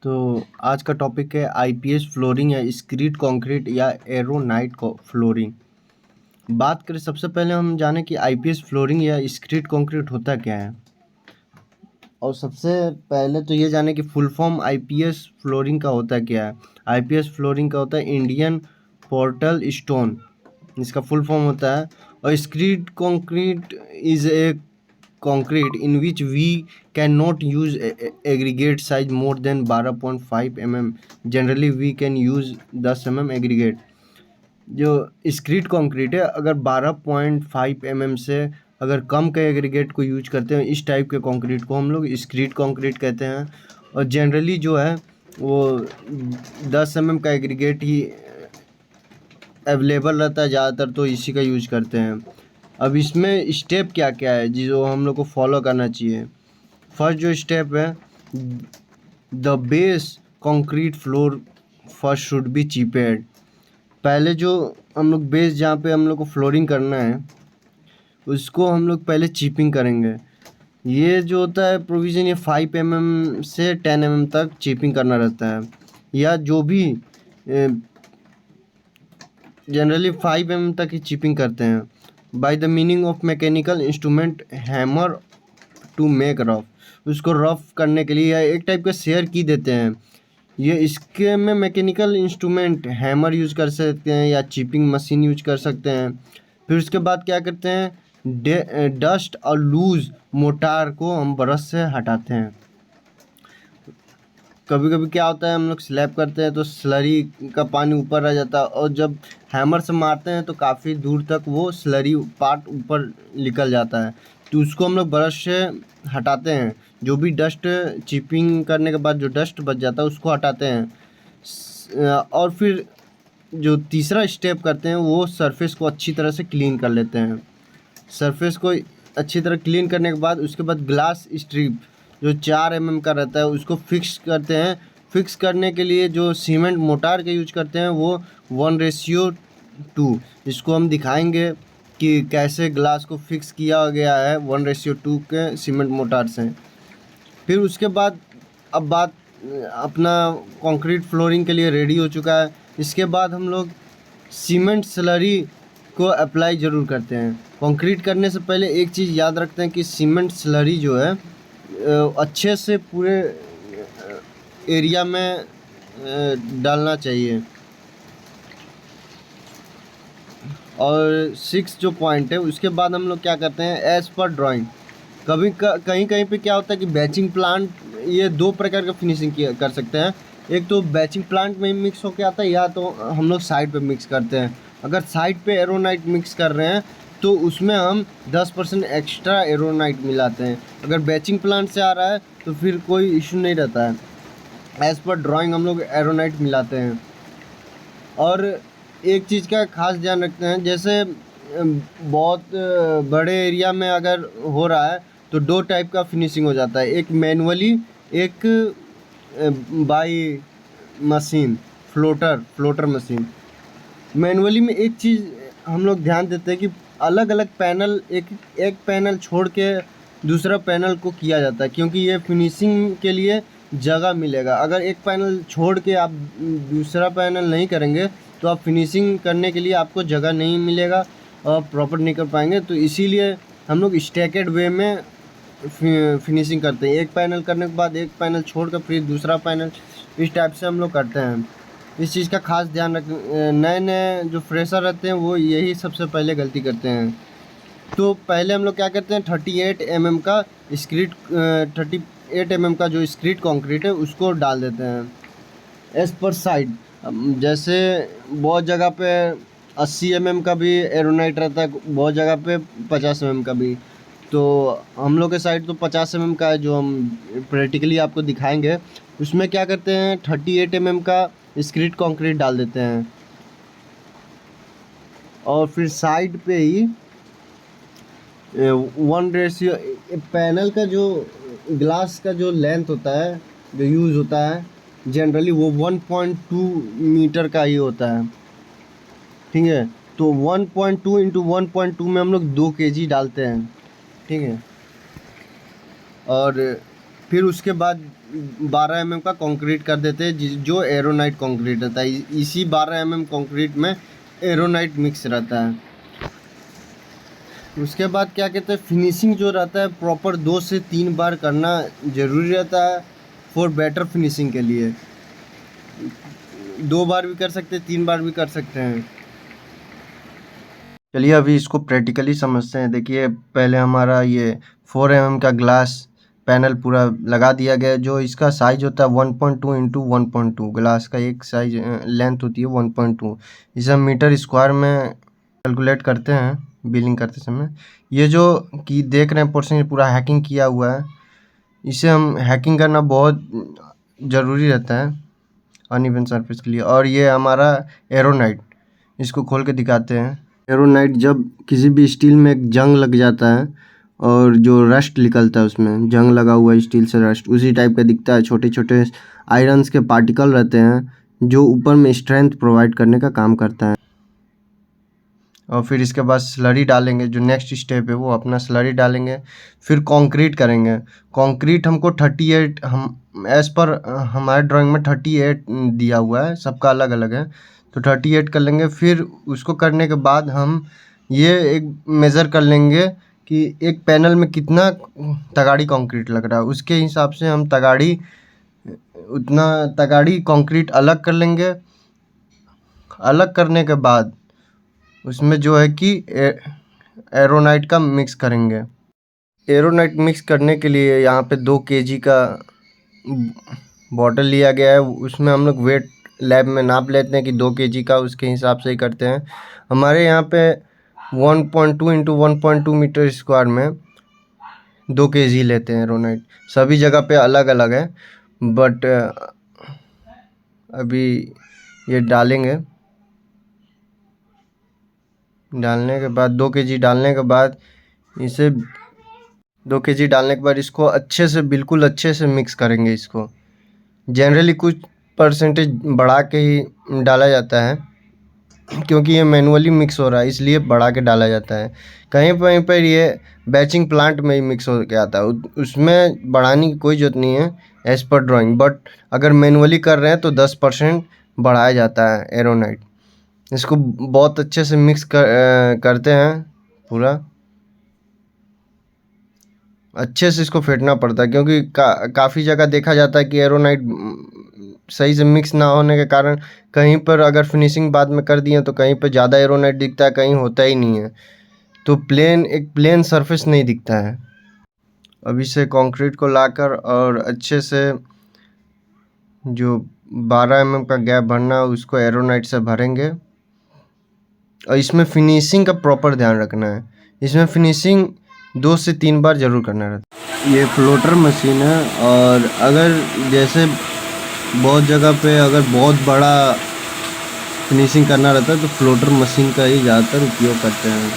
तो आज का टॉपिक है आईपीएस फ्लोरिंग या स्क्रीड कंक्रीट या एरोनाइट फ्लोरिंग। बात करें सबसे पहले हम जानें कि आईपीएस फ्लोरिंग या स्क्रीड कंक्रीट होता क्या है। और सबसे पहले तो ये जाने कि फुल फॉर्म आईपीएस फ्लोरिंग का होता क्या है। आईपीएस फ्लोरिंग का होता है इंडियन पोर्टल स्टोन, इसका फुल फॉर्म होता है। और screed concrete is a concrete in which we cannot use aggregate size more than 12.5 mm. Generally we can use 10 mm aggregate। जो स्क्रीड कंक्रीट है, अगर 12.5 mm से अगर कम के एग्रीगेट को यूज करते हैं, इस टाइप के कंक्रीट को हम लोग स्क्रीड कंक्रीट कहते हैं। और जनरली जो है वो 10 mm का एग्रीगेट ही अवेलेबल रहता है ज़्यादातर, तो इसी का यूज करते हैं। अब इसमें स्टेप क्या क्या है जो हम लोग को फॉलो करना चाहिए। फर्स्ट जो स्टेप है, the base concrete floor first should be chipped. पहले जो हम लोग बेस जहाँ पे हम लोग को फ्लोरिंग करना है उसको हम लोग पहले चीपिंग करेंगे। ये जो होता है प्रोविज़न, ये 5 mm से 10 mm तक चीपिंग करना रहता है, या जो भी जनरली 5 mm तक ही चिपिंग करते हैं। By the meaning of mechanical instrument hammer to make rough, उसको रफ करने के लिए या एक टाइप का शेयर की देते हैं। ये इसके में मैकेनिकल इंस्ट्रूमेंट हैमर यूज कर सकते हैं या चिपिंग मशीन यूज कर सकते हैं। फिर उसके बाद क्या करते हैं, डस्ट और लूज मोटार को हम ब्रश से हटाते हैं। कभी कभी क्या होता है, हम लोग स्लैब करते हैं तो स्लरी का पानी ऊपर रह जाता है, और जब हैमर से मारते हैं तो काफ़ी दूर तक वो स्लरी पार्ट ऊपर निकल जाता है, तो उसको हम लोग ब्रश से हटाते हैं। जो भी डस्ट चिपिंग करने के बाद जो डस्ट बच जाता है उसको हटाते हैं। और फिर जो तीसरा स्टेप करते हैं वो सरफेस को अच्छी तरह से क्लीन कर लेते हैं। सरफेस को अच्छी तरह क्लीन करने के बाद उसके बाद ग्लास स्ट्रिप जो 4 mm का रहता है उसको फिक्स करते हैं। फिक्स करने के लिए जो सीमेंट मोटार का यूज करते हैं वो 1:2, इसको हम दिखाएंगे कि कैसे ग्लास को फिक्स किया गया है 1:2 के सीमेंट मोटार से। फिर उसके बाद अब बात अपना कंक्रीट फ्लोरिंग के लिए रेडी हो चुका है। इसके बाद हम लोग सीमेंट स्लरी को अप्लाई ज़रूर करते हैं। कंक्रीट करने से पहले एक चीज़ याद रखते हैं कि सीमेंट स्लरी जो है अच्छे से पूरे एरिया में डालना चाहिए। और 6 जो पॉइंट है उसके बाद हम लोग क्या करते हैं, एज पर ड्राइंग। कहीं कहीं पे क्या होता है कि बैचिंग प्लांट, ये 2 प्रकार का फिनिशिंग कर सकते हैं। एक तो बैचिंग प्लांट में मिक्स होके आता है, या तो हम लोग साइड पे मिक्स करते हैं। अगर साइड पे एरोनाइट मिक्स कर रहे हैं तो उसमें हम 10% एक्स्ट्रा एरोनाइट मिलाते हैं। अगर बैचिंग प्लांट से आ रहा है तो फिर कोई इशू नहीं रहता है। एज़ पर ड्राइंग हम लोग एरोनाइट मिलाते हैं। और एक चीज़ का खास ध्यान रखते हैं, जैसे बहुत बड़े एरिया में अगर हो रहा है तो 2 टाइप का फिनिशिंग हो जाता है, एक मैनुअली, एक by machine, floater machine. Manually में एक चीज़ हम लोग ध्यान देते हैं कि अलग अलग पैनल, एक पैनल छोड़ के दूसरा पैनल को किया जाता है, क्योंकि ये फिनिशिंग के लिए जगह मिलेगा। अगर एक पैनल छोड़ के आप दूसरा पैनल नहीं करेंगे तो आप फिनिशिंग करने के लिए आपको जगह नहीं मिलेगा और प्रॉपर नहीं कर पाएंगे। तो इसीलिए हम लोग स्टैकेड वे में फिनिशिंग करते हैं, एक पैनल करने के बाद एक पैनल छोड़कर फिर दूसरा पैनल, इस टाइप से हम लोग करते हैं। इस चीज़ का खास ध्यान रख, नए नए जो फ्रेशर रहते हैं वो यही सबसे पहले गलती करते हैं। तो पहले हम लोग क्या करते हैं, 38 mm का स्क्रीड 38 mm का जो स्क्रीड कंक्रीट है उसको डाल देते हैं एज पर साइड। जैसे बहुत जगह पे 80 mm का भी एरोनाइट रहता है, बहुत जगह पे 50 mm का भी। तो हम लोग के साइड तो 50 mm का है जो हम प्रैक्टिकली आपको दिखाएंगे। उसमें क्या करते हैं, 38 mm का स्क्रीड कंक्रीट डाल देते हैं, और फिर साइड पे ही 1:, पैनल का जो ग्लास का जो लेंथ होता है जो यूज़ होता है जनरली वो 1.2 मीटर का ही होता है, ठीक है। तो 1.2 इंटू 1.2 में हम लोग 2 kg डालते हैं, ठीक है। और फिर उसके बाद 12 mm का कंक्रीट कर देते हैं, जो एरोनाइट कंक्रीट रहता है। इसी 12 mm कंक्रीट में एरोनाइट मिक्स रहता है। उसके बाद क्या कहते हैं, फिनिशिंग जो रहता है प्रॉपर 2 से 3 बार करना ज़रूरी रहता है फॉर बेटर फिनिशिंग के लिए। 2 बार भी कर सकते हैं, 3 बार भी कर सकते हैं। चलिए अभी इसको प्रैक्टिकली समझते हैं। देखिए पहले हमारा ये 4 mm का ग्लास पैनल पूरा लगा दिया गया, जो इसका साइज होता है 1.2 इंटू 1.2। ग्लास का एक साइज लेंथ होती है 1.2। इसे हम मीटर स्क्वायर में कैलकुलेट करते हैं बिलिंग करते समय। ये जो कि देख रहे हैं पोर्शन, ये पूरा हैकिंग किया हुआ है। इसे हम हैकिंग करना बहुत ज़रूरी रहता है अनइवन सरफेस के लिए। और ये हमारा एरोनाइट, इसको खोल के दिखाते हैं। एरोनाइट जब किसी भी स्टील में एक जंग लग जाता है और जो रस्ट निकलता है, उसमें जंग लगा हुआ स्टील से रस्ट उसी टाइप का दिखता है। छोटे छोटे आयरन्स के पार्टिकल रहते हैं जो ऊपर में स्ट्रेंथ प्रोवाइड करने का काम करता है। और फिर इसके बाद स्लरी डालेंगे, जो नेक्स्ट स्टेप है वो अपना स्लरी डालेंगे। फिर कंक्रीट करेंगे। कंक्रीट हमको 38, हम एज़ पर हमारे ड्राइंग में 38 दिया हुआ है, सबका अलग अलग है, तो 38 कर लेंगे। फिर उसको करने के बाद हम ये एक मेज़र कर लेंगे कि एक पैनल में कितना तगाड़ी कंक्रीट लग रहा है। उसके हिसाब से हम उतना तगाड़ी कंक्रीट अलग कर लेंगे। अलग करने के बाद उसमें जो है कि एरोनाइट का मिक्स करेंगे। एरोनाइट मिक्स करने के लिए यहाँ पे 2 kg का बॉटल लिया गया है। उसमें हम लोग वेट लैब में नाप लेते हैं कि 2 kg का, उसके हिसाब से ही करते हैं। हमारे यहाँ पे 1.2 इंटू 1.2 मीटर स्क्वायर में 2 kg लेते हैं एरोनाइट। सभी जगह पे अलग अलग है, बट अभी ये डालेंगे। डालने के बाद 2 kg डालने के बाद इसे 2 kg डालने के बाद इसको अच्छे से, बिल्कुल अच्छे से मिक्स करेंगे। इसको जनरली कुछ परसेंटेज बढ़ा के ही डाला जाता है, क्योंकि ये मैनुअली मिक्स हो रहा है इसलिए बढ़ा के डाला जाता है। कहीं पर ये बैचिंग प्लांट में ही मिक्स हो के आता है, उसमें बढ़ाने की कोई ज़रूरत नहीं है एज़ पर ड्राइंग। बट अगर मैनुअली कर रहे हैं तो 10% बढ़ाया जाता है एरोनाइट। इसको बहुत अच्छे से मिक्स करते हैं पूरा। अच्छे से इसको फेंटना पड़ता है, क्योंकि काफ़ी जगह देखा जाता है कि एरोनाइट सही से मिक्स ना होने के कारण कहीं पर अगर फिनिशिंग बाद में कर दिए तो कहीं पर ज़्यादा एरोनाइट दिखता है, कहीं होता ही नहीं है, तो एक प्लेन सरफेस नहीं दिखता है। अब इसे कंक्रीट को लाकर और अच्छे से जो 12 mm का गैप भरना है उसको एरोनाइट से भरेंगे। और इसमें फिनिशिंग का प्रॉपर ध्यान रखना है। इसमें फिनिशिंग 2 से 3 बार ज़रूर करना रहता है। ये फ्लोटर मशीन है, और अगर जैसे बहुत जगह पे अगर बहुत बड़ा फिनिशिंग करना रहता है तो फ्लोटर मशीन का ही ज़्यादातर उपयोग करते हैं।